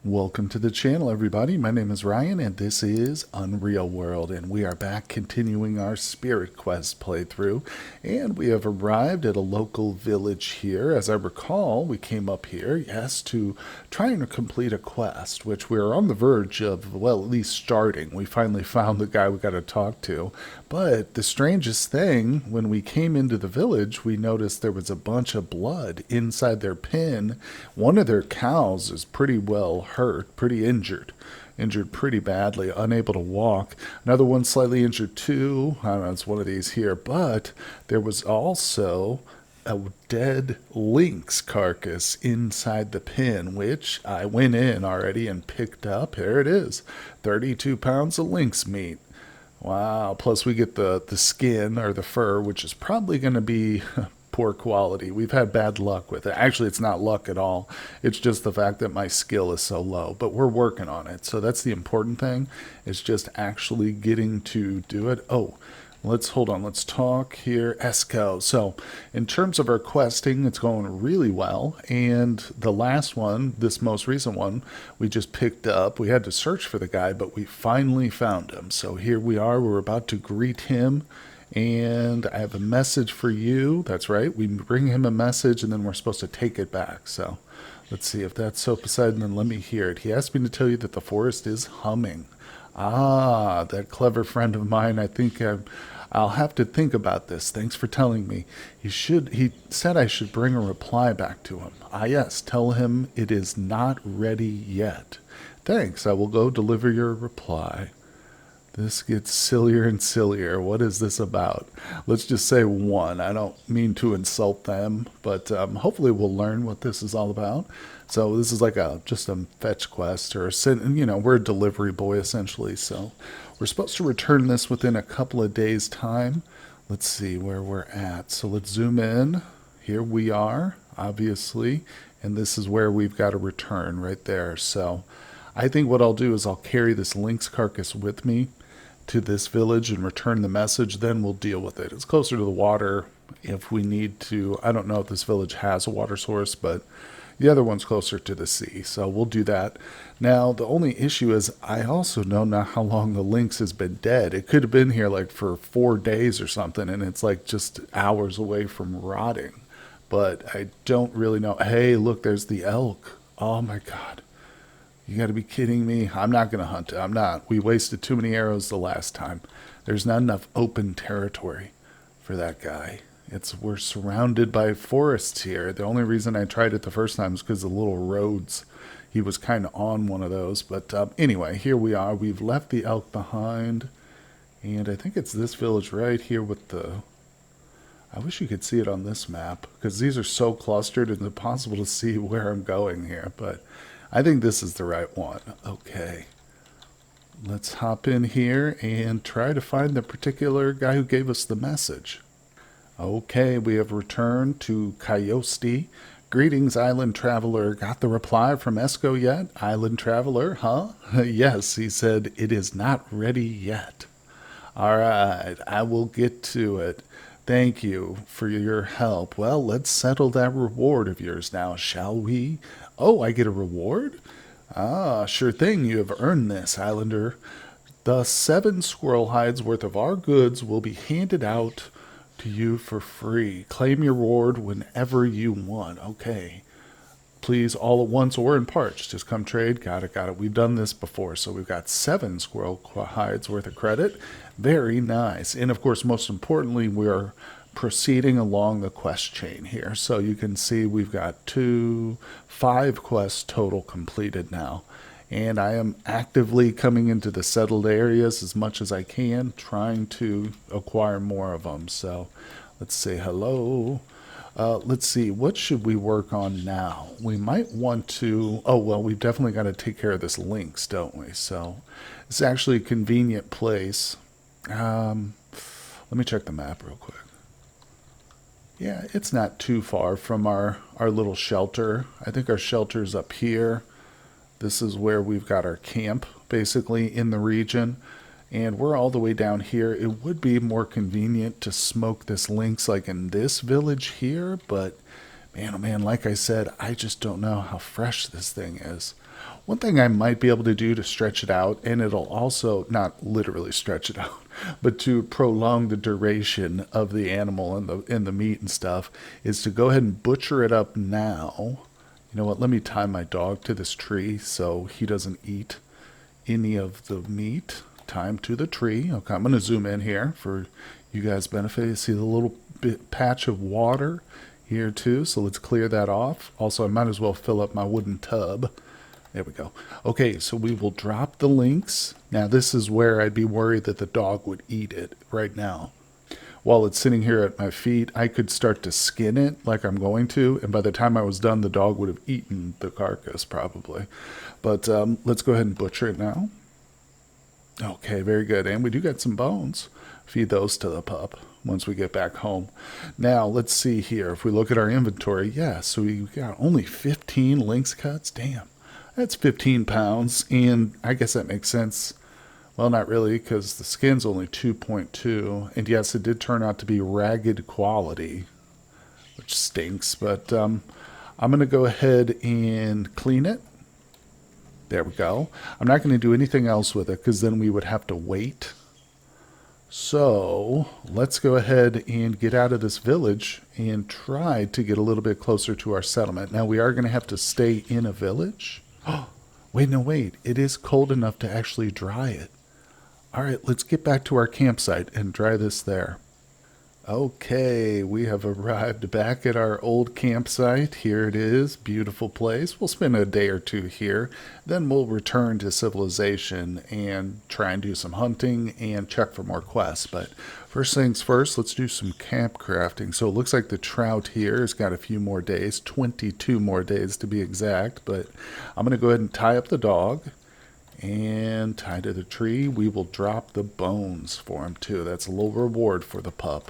Welcome to the channel, everybody. My name is Ryan, and this is Unreal World, and we are back continuing our Spirit Quest playthrough, and we have arrived at a local village here. As I recall, we came up here, yes, to try and complete a quest, which we're on the verge of, well, at least starting. We finally found the guy we got to talk to, but the strangest thing, when we came into the village, we noticed there was a bunch of blood inside their pen. One of their cows is pretty well hurt, pretty injured pretty badly, unable to walk. Another one slightly injured too. I don't know, it's one of these here. But there was also a dead lynx carcass inside the pen, which I went in already and picked up. Here it is, 32 pounds of lynx meat. Wow, plus we get the skin or the fur, which is probably going to be poor quality. We've had bad luck with it. Actually, it's not luck at all. It's just the fact that my skill is so low, but we're working on it. So that's the important thing, is just actually getting to do it. Oh, hold on. Let's talk here. Esco. So in terms of our questing, it's going really well. And the last one, this most recent one, we just picked up. We had to search for the guy, but we finally found him. So here we are. We're about to greet him. And I have a message for you. That's right. We bring him a message, and then we're supposed to take it back. So let's see if that's so Poseidon. Then let me hear it. He asked me to tell you that the forest is humming. Ah, that clever friend of mine. I think I'll have to think about this. Thanks for telling me. He said I should bring a reply back to him. Ah, yes. Tell him it is not ready yet. Thanks. I will go deliver your reply. This gets sillier and sillier. What is this about? Let's just say one. I don't mean to insult them, but hopefully we'll learn what this is all about. So this is like just a fetch quest, or we're a delivery boy essentially. So we're supposed to return this within a couple of days' time. Let's see where we're at. So let's zoom in. Here we are, obviously, and this is where we've got to return right there. So I think what I'll do is I'll carry this lynx carcass with me to this village and return the message. Then we'll deal with it. It's closer to the water if we need to. I don't know if this village has a water source, but the other one's closer to the sea, so we'll do that. Now, the only issue is I also don't know how long the lynx has been dead. It could have been here like for 4 days or something, and it's like just hours away from rotting. But I don't really know. Hey, look, there's the elk. Oh my God. You got to be kidding me. I'm not going to hunt it. I'm not. We wasted too many arrows the last time. There's not enough open territory for that guy. We're surrounded by forests here. The only reason I tried it the first time is because of the little roads. He was kind of on one of those. But anyway, here we are. We've left the elk behind. And I think it's this village right here with the... I wish you could see it on this map, because these are so clustered it's impossible to see where I'm going here. But I think this is the right one. Okay. Let's hop in here and try to find the particular guy who gave us the message. Okay, we have returned to Kayosti. Greetings, Island Traveler. Got the reply from Esco yet? Island Traveler, huh? Yes, he said it is not ready yet. All right, I will get to it. Thank you for your help. Well, let's settle that reward of yours now, shall we? Oh, I get a reward? Ah, sure thing. You have earned this, Islander. The 7 squirrel hides worth of our goods will be handed out to you for free. Claim your reward whenever you want. Okay. Please, all at once or in parts. Just come trade. Got it. We've done this before, so we've got 7 squirrel hides worth of credit. Very nice. And of course, most importantly, we're proceeding along the quest chain here. So you can see we've got 5 quests total completed now. And I am actively coming into the settled areas as much as I can, trying to acquire more of them. So let's say hello. Let's see, what should we work on now? We might want to, oh, well, we've definitely got to take care of this lynx, don't we? So it's actually a convenient place. Let me check the map real quick. Yeah, it's not too far from our little shelter. I think our shelter's up here. This is where we've got our camp, basically, in the region. And we're all the way down here. It would be more convenient to smoke this lynx like in this village here, but man, oh man, like I said, I just don't know how fresh this thing is. One thing I might be able to do to stretch it out, and it'll also not literally stretch it out, but to prolong the duration of the animal and the meat and stuff, is to go ahead and butcher it up now. You know what? Let me tie my dog to this tree so he doesn't eat any of the meat. Tie him to the tree. Okay, I'm going to zoom in here for you guys' benefit. You see the little patch of water here too, so let's clear that off. Also, I might as well fill up my wooden tub. There we go. Okay, so we will drop the lynx. Now, this is where I'd be worried that the dog would eat it right now. While it's sitting here at my feet, I could start to skin it like I'm going to, and by the time I was done, the dog would have eaten the carcass probably. But let's go ahead and butcher it now. Okay, very good. And we do got some bones. Feed those to the pup once we get back home. Now, let's see here. If we look at our inventory, yeah, so we got only 15 lynx cuts. Damn. That's 15 pounds, and I guess that makes sense. Well, not really, because the skin's only 2.2, and yes, it did turn out to be ragged quality, which stinks, but I'm going to go ahead and clean it. There we go. I'm not going to do anything else with it, because then we would have to wait. So let's go ahead and get out of this village and try to get a little bit closer to our settlement. Now, we are going to have to stay in a village. Oh, wait. It is cold enough to actually dry it. All right, let's get back to our campsite and dry this there. Okay, we have arrived back at our old campsite. Here it is, beautiful place. We'll spend a day or two here. Then we'll return to civilization and try and do some hunting and check for more quests. But first things first, let's do some camp crafting. So it looks like the trout here has got a few more days, 22 more days to be exact. But I'm going to go ahead and tie up the dog and tie to the tree. We will drop the bones for him too. That's a little reward for the pup.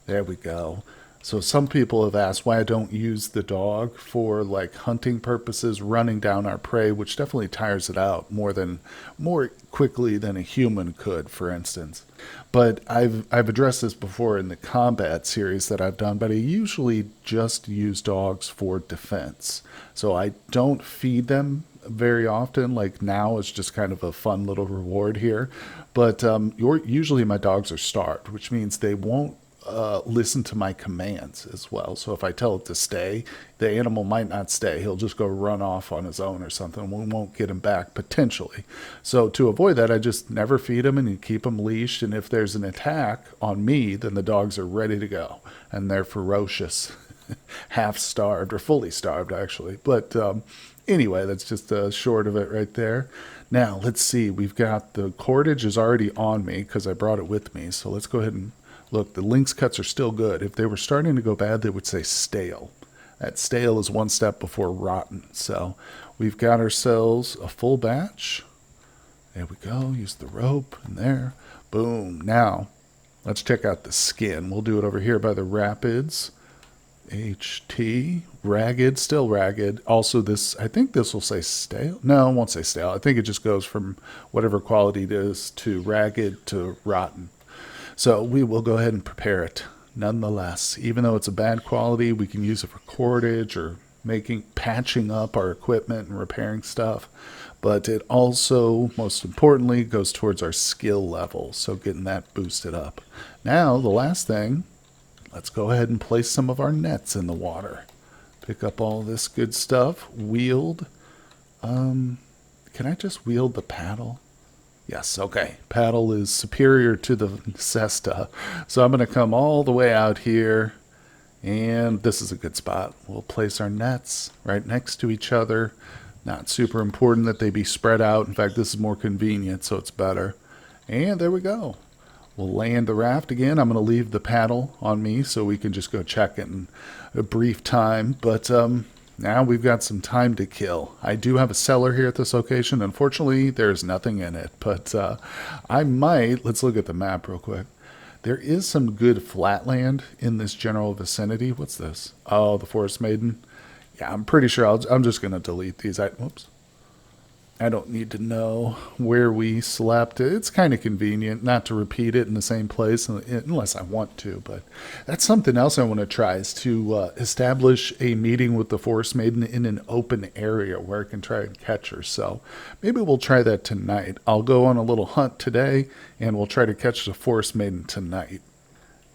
There we go. So some people have asked why I don't use the dog for like hunting purposes, running down our prey, which definitely tires it out more quickly than a human could, for instance. But I've addressed this before in the combat series that I've done, but I usually just use dogs for defense. So I don't feed them very often. Like now it's just kind of a fun little reward here. But usually my dogs are starved, which means they won't listen to my commands as well. So if I tell it to stay, the animal might not stay. He'll just go run off on his own or something. We won't get him back potentially. So to avoid that, I just never feed him and keep him leashed. And if there's an attack on me, then the dogs are ready to go and they're ferocious, half starved or fully starved actually. But anyway, that's just short of it right there. Now let's see. We've got the cordage is already on me because I brought it with me. So let's go ahead and look, the lynx cuts are still good. If they were starting to go bad, they would say stale. That stale is one step before rotten. So we've got ourselves a full batch. There we go. Use the rope and there. Boom. Now, let's check out the skin. We'll do it over here by the rapids. HT. Ragged. Still ragged. Also, this, I think this will say stale. No, it won't say stale. I think it just goes from whatever quality it is to ragged to rotten. So we will go ahead and prepare it nonetheless. Even though it's a bad quality, we can use it for cordage or patching up our equipment and repairing stuff. But it also, most importantly, goes towards our skill level. So getting that boosted up. Now, the last thing, let's go ahead and place some of our nets in the water. Pick up all this good stuff. Wield. Can I just wield the paddle? Yes, okay. Paddle is superior to the cesta. So I'm going to come all the way out here, and this is a good spot. We'll place our nets right next to each other. Not super important that they be spread out. In fact, this is more convenient, so it's better. And there we go. We'll land the raft again. I'm going to leave the paddle on me so we can just go check it in a brief time. But now we've got some time to kill. I do have a cellar here at this location. Unfortunately, there's nothing in it. But I might, let's look at the map real quick. There is some good flatland in this general vicinity. What's this? Oh, the Forest Maiden. Yeah, I'm pretty sure I'm just going to delete these. Whoops. I don't need to know where we slept. It's kind of convenient not to repeat it in the same place unless I want to. But that's something else I want to try is to establish a meeting with the Forest Maiden in an open area where I can try and catch her. So maybe we'll try that tonight. I'll go on a little hunt today and we'll try to catch the Forest Maiden tonight.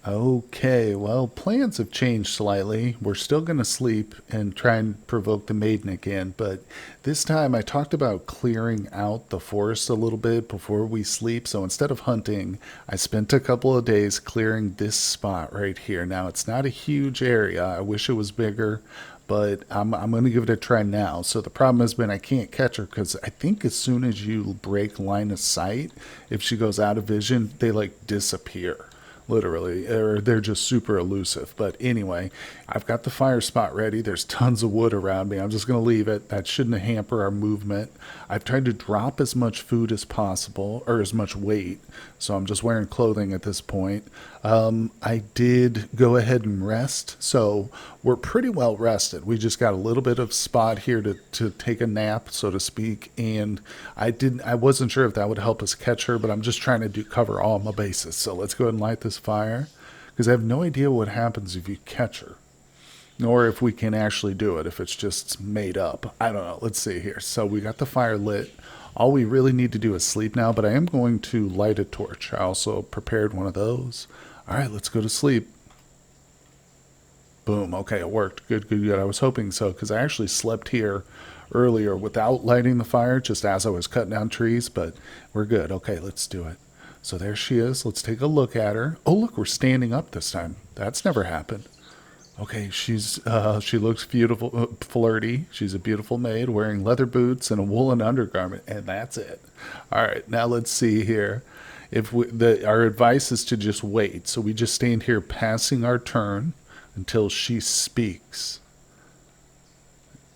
Okay, well, plans have changed slightly. We're still going to sleep and try and provoke the maiden again, but this time I talked about clearing out the forest a little bit before we sleep. So instead of hunting, I spent a couple of days clearing this spot right here. Now, it's not a huge area. I wish it was bigger, but I'm going to give it a try now. So the problem has been I can't catch her because I think as soon as you break line of sight, if she goes out of vision, they like disappear literally, or they're just super elusive. But anyway, I've got the fire spot ready. There's tons of wood around me. I'm just going to leave it. That shouldn't hamper our movement. I've tried to drop as much food as possible, or as much weight, so I'm just wearing clothing at this point. I did go ahead and rest, so we're pretty well rested. We just got a little bit of spot here to take a nap, so to speak, and I wasn't sure if that would help us catch her, but I'm just trying to cover all my bases. So let's go ahead and light this fire, because I have no idea what happens if you catch her, nor if we can actually do it, if it's just made up. I don't know. Let's see here. So we got the fire lit. All we really need to do is sleep now, but I am going to light a torch. I also prepared one of those. All right, let's go to sleep. Boom. Okay, it worked. Good, good, good. I was hoping so, because I actually slept here earlier without lighting the fire, just as I was cutting down trees, but we're good. Okay, let's do it. So there she is. Let's take a look at her. Oh, look, we're standing up this time. That's never happened. Okay, she looks beautiful, flirty. She's a beautiful maid wearing leather boots and a woolen undergarment, and that's it. All right, now let's see here. If our advice is to just wait, so we just stand here passing our turn until she speaks.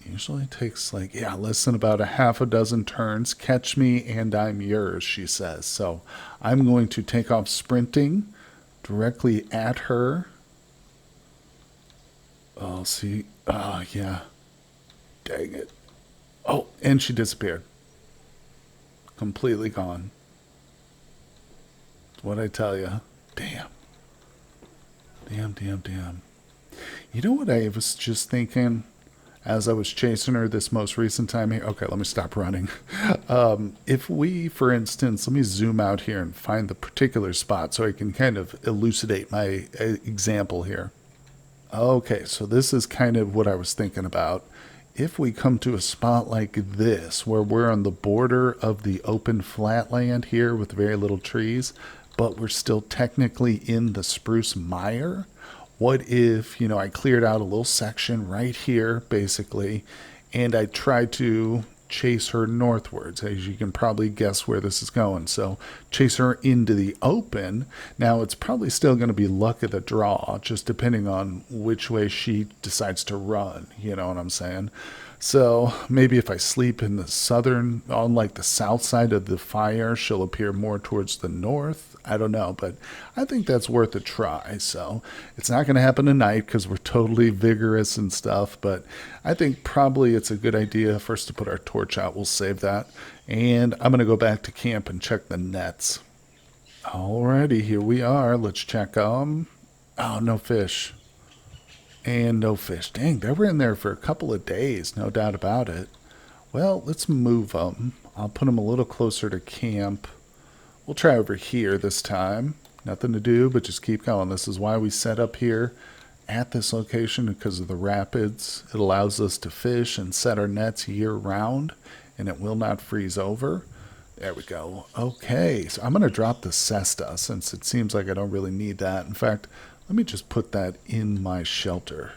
Usually takes like, yeah, less than about a half a dozen turns. Catch me and I'm yours, she says. So I'm going to take off sprinting directly at her. Oh, see. Oh, yeah. Dang it. Oh, and she disappeared. Completely gone. What'd I tell you? Damn. Damn, damn, damn. You know what I was just thinking as I was chasing her this most recent time here? Okay, let me stop running. If we, for instance, let me zoom out here and find the particular spot so I can kind of elucidate my example here. Okay, so this is kind of what I was thinking about. If we come to a spot like this, where we're on the border of the open flatland here with very little trees, but we're still technically in the spruce mire, what if, I cleared out a little section right here, basically, and I tried to chase her northwards, as you can probably guess where this is going. So chase her into the open. Now it's probably still going to be luck of the draw, just depending on which way she decides to run. You know what I'm saying? So maybe if I sleep in the southern, on like the south side of the fire, she'll appear more towards the north. I don't know, but I think that's worth a try. So it's not going to happen tonight because we're totally vigorous and stuff, but I think probably it's a good idea for us to put our torch out. We'll save that. And I'm going to go back to camp and check the nets. Alrighty, here we are. Let's check. Oh, no fish. And no fish. Dang, they were in there for a couple of days, no doubt about it. Well, let's move them. I'll put them a little closer to camp. We'll try over here this time. Nothing to do, but just keep going. This is why we set up here at this location, because of the rapids. It allows us to fish and set our nets year round, and it will not freeze over. There we go. Okay, so I'm going to drop the cesta since it seems like I don't really need that. In fact, let me just put that in my shelter,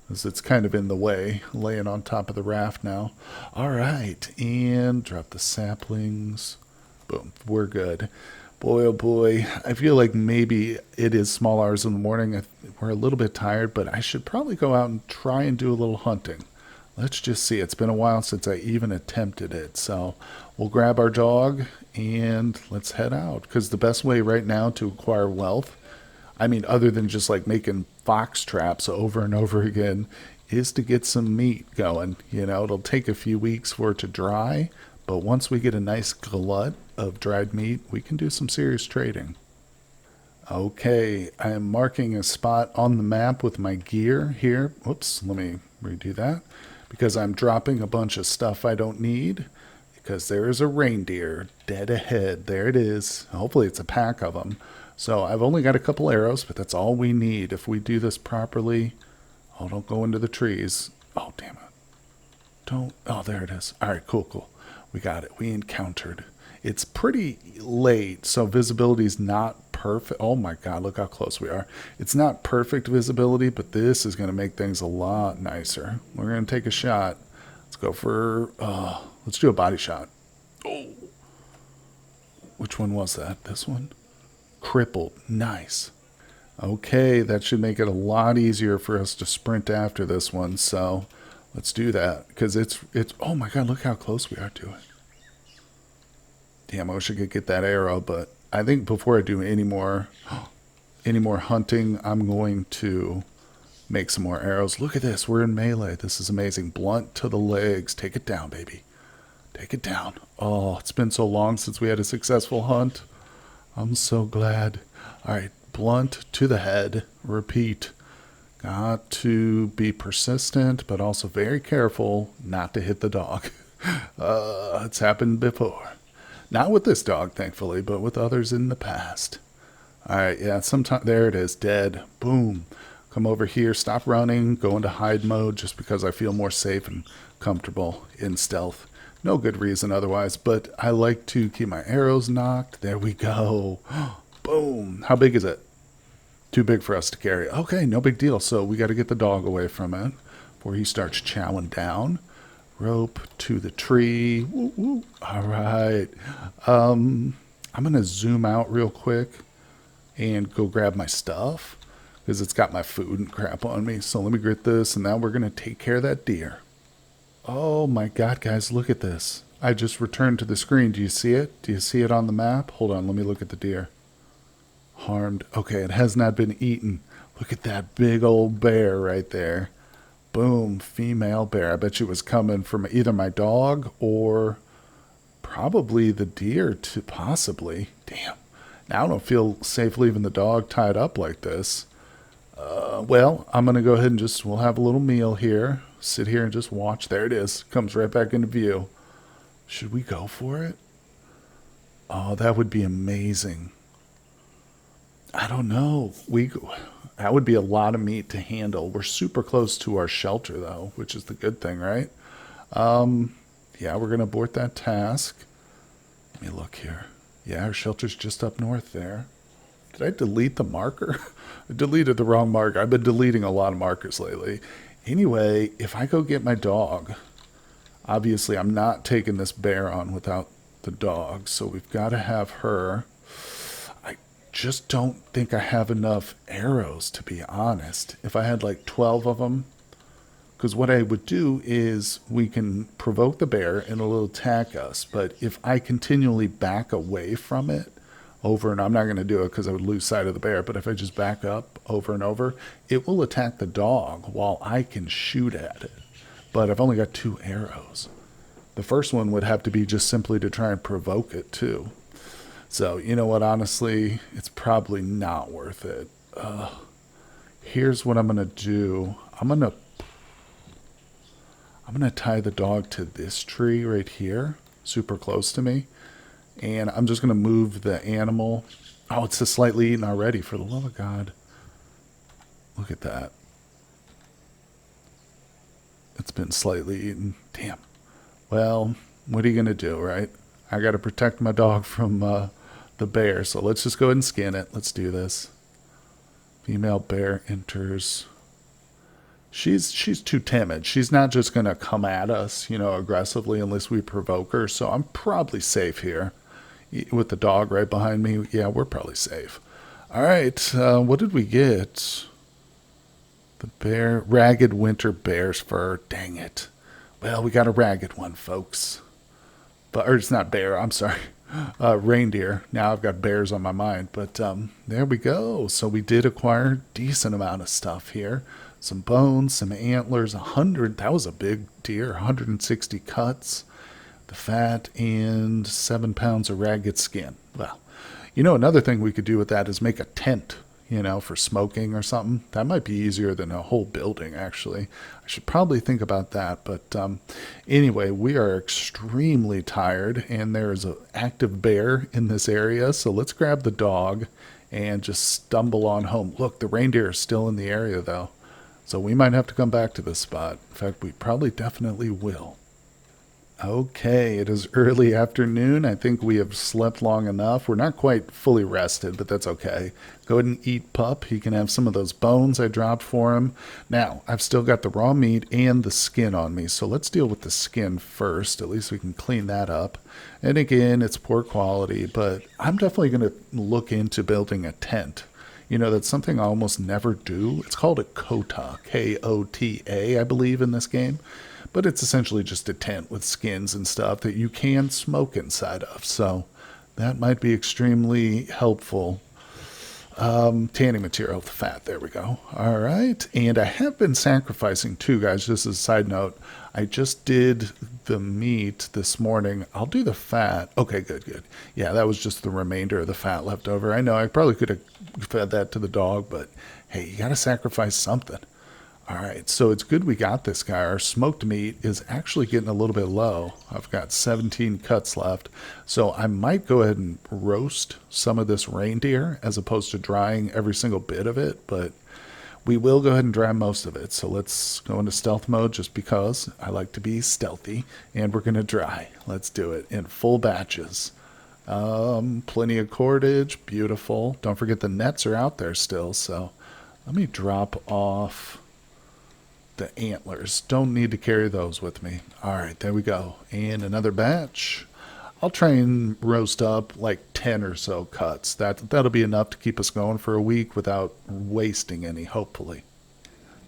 as it's kind of in the way, laying on top of the raft now. All right, and drop the saplings. Boom, we're good. Boy, oh boy, I feel like maybe it is small hours in the morning. We're a little bit tired, but I should probably go out and try and do a little hunting. Let's just see. It's been a while since I even attempted it. So we'll grab our dog and let's head out. Because the best way right now to acquire wealth, I mean, other than just like making fox traps over and over again, is to get some meat going. It'll take a few weeks for it to dry, But once we get a nice glut of dried meat, we can do some serious trading. Okay, I am marking a spot on the map with my gear here. Whoops, let me redo that. Because I'm dropping a bunch of stuff I don't need. Because there is a reindeer dead ahead. There it is. Hopefully it's a pack of them. So I've only got a couple arrows, but that's all we need. If we do this properly... Oh, don't go into the trees. Oh, damn it. Don't... Oh, there it is. All right, cool. We got it. We encountered. It's pretty late, so visibility is not perfect. Oh my God, look how close we are. It's not perfect visibility, but this is going to make things a lot nicer. We're going to take a shot. Let's go for, let's do a body shot. Oh, which one was that? This one? Crippled. Nice. Okay, that should make it a lot easier for us to sprint after this one, so let's do that. Because it's, oh my God, look how close we are to it. Damn, I wish I could get that arrow, but I think before I do any more hunting, I'm going to make some more arrows. Look at this. We're in melee. This is amazing. Blunt to the legs. Take it down, baby. Take it down. Oh, it's been so long since we had a successful hunt. I'm so glad. All right, blunt to the head. Repeat. Got to be persistent, but also very careful not to hit the dog. It's happened before. Not with this dog, thankfully, but with others in the past. All right, yeah, sometime there it is, dead. Boom. Come over here, stop running, go into hide mode just because I feel more safe and comfortable in stealth. No good reason otherwise, but I like to keep my arrows knocked. There we go. Boom. How big is it? Too big for us to carry. Okay, no big deal. So we got to get the dog away from it before he starts chowing down. Rope to the tree. Woo, woo. All right. I'm going to zoom out real quick and go grab my stuff because it's got my food and crap on me. So let me get this, and now we're going to take care of that deer. Oh my God, guys, look at this. I just returned to the screen. Do you see it? Do you see it on the map? Hold on, let me look at the deer. Harmed. Okay, it has not been eaten. Look at that big old bear right there. Boom, female bear. I bet you it was coming from either my dog or probably the deer, to possibly. Damn. Now I don't feel safe leaving the dog tied up like this. Well, I'm going to go ahead and we'll have a little meal here. Sit here and just watch. There it is. Comes right back into view. Should we go for it? Oh, that would be amazing. I don't know. That would be a lot of meat to handle. We're super close to our shelter, though, which is the good thing, right? Yeah, we're going to abort that task. Let me look here. Yeah, our shelter's just up north there. Did I delete the marker? I deleted the wrong marker. I've been deleting a lot of markers lately. Anyway, if I go get my dog, obviously I'm not taking this bear on without the dog, so we've got to have her. I just don't think I have enough arrows, to be honest. If I had like 12 of them, because what I would do is we can provoke the bear and it'll attack us, but if I continually back away from it over, and I'm not going to do it because I would lose sight of the bear, but if I just back up over and over, it will attack the dog while I can shoot at it. But I've only got 2 arrows. The first one would have to be just simply to try and provoke it too. So, you know what, honestly, it's probably not worth it. Here's what I'm going to do. I'm going to tie the dog to this tree right here, super close to me. And I'm just going to move the animal. Oh, it's just slightly eaten already, for the love of God. Look at that. It's been slightly eaten. Damn. Well, what are you going to do, right? I got to protect my dog from the bear, so let's just go ahead and skin it. Let's do this. Female bear enters. She's too timid. She's not just going to come at us, aggressively unless we provoke her, so I'm probably safe here. With the dog right behind me, yeah, we're probably safe. All right, what did we get? The bear, ragged winter bear's fur. Dang it. Well, we got a ragged one, folks. Or it's not bear, I'm sorry. Reindeer. Now I've got bears on my mind. But there we go. So we did acquire a decent amount of stuff here. Some bones, some antlers, 100. That was a big deer, 160 cuts. the fat, and 7 pounds of ragged skin. Well, another thing we could do with that is make a tent, for smoking or something. That might be easier than a whole building, actually. I should probably think about that. But anyway, we are extremely tired, and there is an active bear in this area. So let's grab the dog and just stumble on home. Look, the reindeer are still in the area, though. So we might have to come back to this spot. In fact, we probably definitely will. Okay, it is early afternoon. I think we have slept long enough. We're not quite fully rested, but that's okay. Go ahead and eat pup. He can have some of those bones I dropped for him. Now, I've still got the raw meat and the skin on me, so let's deal with the skin first. At least we can clean that up. And again, it's poor quality, but I'm definitely going to look into building a tent. That's something I almost never do. It's called a kota, Kota, I believe, in this game. But it's essentially just a tent with skins and stuff that you can smoke inside of. So that might be extremely helpful. Tanning material, the fat. There we go. All right. And I have been sacrificing too, guys. Just as a side note, I just did the meat this morning. I'll do the fat. Okay, good. Yeah, that was just the remainder of the fat left over. I know I probably could have fed that to the dog, but hey, you got to sacrifice something. All right, so it's good we got this guy. Our smoked meat is actually getting a little bit low. I've got 17 cuts left, so I might go ahead and roast some of this reindeer as opposed to drying every single bit of it, but we will go ahead and dry most of it. So let's go into stealth mode just because I like to be stealthy, and we're going to dry. Let's do it in full batches. Plenty of cordage, beautiful. Don't forget the nets are out there still, so let me drop off the antlers. Don't need to carry those with me. All right, there we go. And another batch. I'll try and roast up like 10 or so cuts. That'll be enough to keep us going for a week without wasting any, hopefully.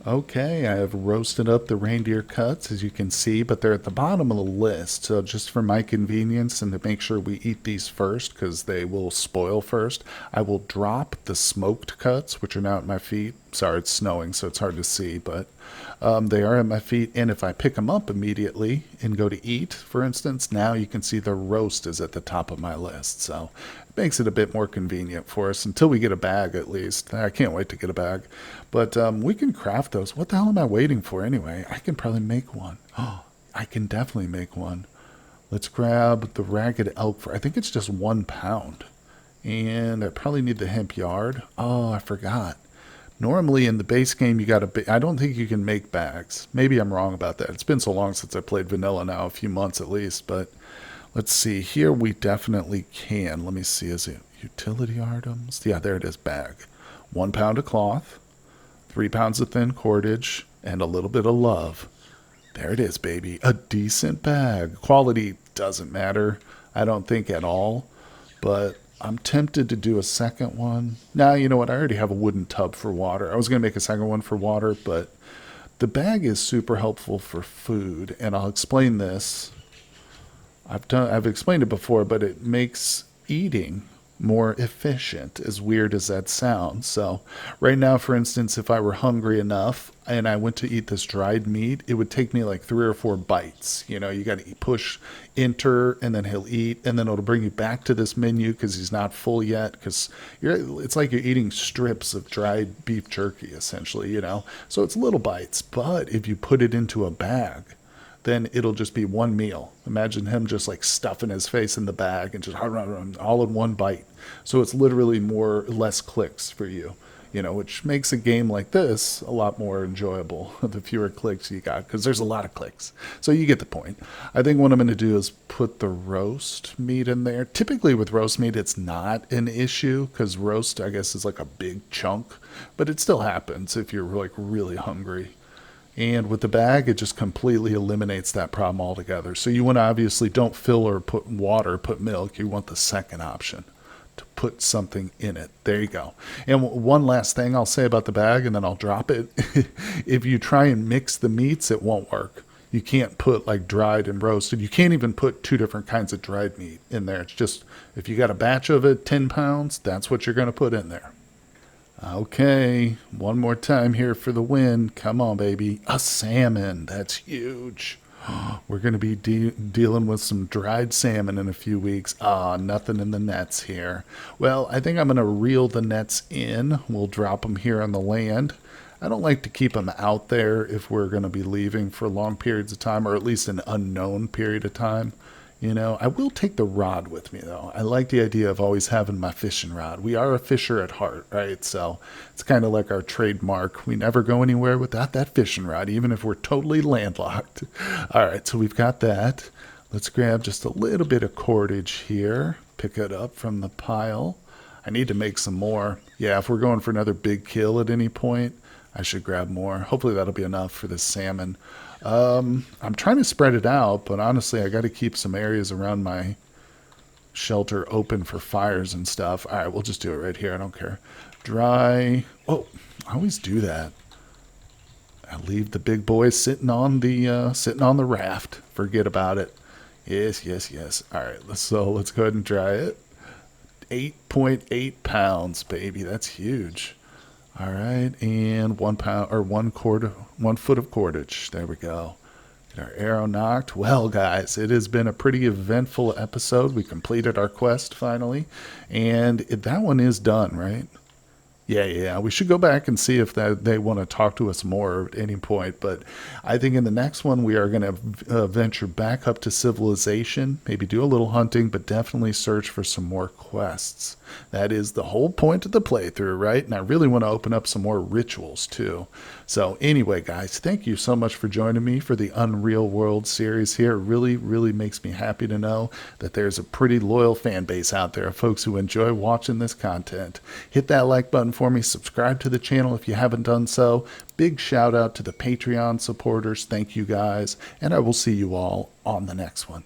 Okay, I have roasted up the reindeer cuts, as you can see, but they're at the bottom of the list. So just for my convenience and to make sure we eat these first, because they will spoil first, I will drop the smoked cuts, which are now at my feet. Sorry, it's snowing, so it's hard to see, but they are at my feet. And if I pick them up immediately and go to eat, for instance, now you can see the roast is at the top of my list. So it makes it a bit more convenient for us until we get a bag, at least. I can't wait to get a bag. But we can craft those. What the hell am I waiting for anyway? I can probably make one. Oh, I can definitely make one. Let's grab the ragged elk for, I think it's just 1 pound. And I probably need the hemp yard. Oh, I forgot. Normally in the base game, you got to, I don't think you can make bags. Maybe I'm wrong about that. It's been so long since I played vanilla now, a few months at least. But let's see. Here we definitely can. Let me see. Is it utility items? Yeah, there it is. Bag. 1 pound of cloth, 3 pounds of thin cordage, and a little bit of love. There it is, baby. A decent bag. Quality doesn't matter, I don't think, at all. But I'm tempted to do a second one. Now, you know what? I already have a wooden tub for water. I was going to make a second one for water, but the bag is super helpful for food. And I'll explain this. I've explained it before, but it makes eating more efficient, as weird as that sounds. So right now, for instance, if I were hungry enough and I went to eat this dried meat, it would take me like 3 or 4 bites. You got to push enter, and then he'll eat, and then it'll bring you back to this menu because he's not full yet, because it's like you're eating strips of dried beef jerky, essentially, So it's little bites, but if you put it into a bag, then it'll just be one meal. Imagine him just like stuffing his face in the bag and just all in one bite. So it's literally less clicks for you, which makes a game like this a lot more enjoyable. The fewer clicks you got, because there's a lot of clicks. So you get the point. I think what I'm going to do is put the roast meat in there. Typically with roast meat, it's not an issue because roast, I guess, is like a big chunk, but it still happens if you're like really hungry. And with the bag, it just completely eliminates that problem altogether. So you want to obviously don't fill or put water, put milk. You want the second option, to put something in it. There you go. And one last thing I'll say about the bag, and then I'll drop it. If you try and mix the meats, it won't work. You can't put like dried and roasted. You can't even put 2 different kinds of dried meat in there. It's just, if you got a batch of it, 10 pounds, that's what you're going to put in there. Okay, one more time here for the win. Come on, baby. A salmon. That's huge. We're going to be dealing with some dried salmon in a few weeks. Ah, nothing in the nets here. Well, I think I'm going to reel the nets in. We'll drop them here on the land. I don't like to keep them out there if we're going to be leaving for long periods of time, or at least an unknown period of time. You know, I will take the rod with me, though. I like the idea of always having my fishing rod. We are a fisher at heart, right? So it's kind of like our trademark. We never go anywhere without that fishing rod, even if we're totally landlocked. All right, so we've got that. Let's grab just a little bit of cordage here, pick it up from the pile. I need to make some more. Yeah, if we're going for another big kill at any point, I should grab more. Hopefully that'll be enough for this salmon. I'm trying to spread it out, but honestly, I got to keep some areas around my shelter open for fires and stuff. All right, we'll just do it right here. I don't care. Dry. Oh, I always do that. I leave the big boy sitting on the raft. Forget about it. Yes, yes, yes. All right, let's go ahead and dry it. 8.8 pounds, baby. That's huge. All right, and 1 pound or 1 foot of cordage. There we go. Get our arrow knocked. Well, guys, it has been a pretty eventful episode. We completed our quest finally, and that one is done, right? Yeah. We should go back and see if they want to talk to us more at any point. But I think in the next one, we are going to venture back up to civilization, maybe do a little hunting, but definitely search for some more quests. That is the whole point of the playthrough, right? And I really want to open up some more rituals, too. So anyway, guys, thank you so much for joining me for the Unreal World series here. It really, really makes me happy to know that there's a pretty loyal fan base out there of folks who enjoy watching this content. Hit that like button for me. Subscribe to the channel if you haven't done so. Big shout out to the Patreon supporters. Thank you, guys. And I will see you all on the next one.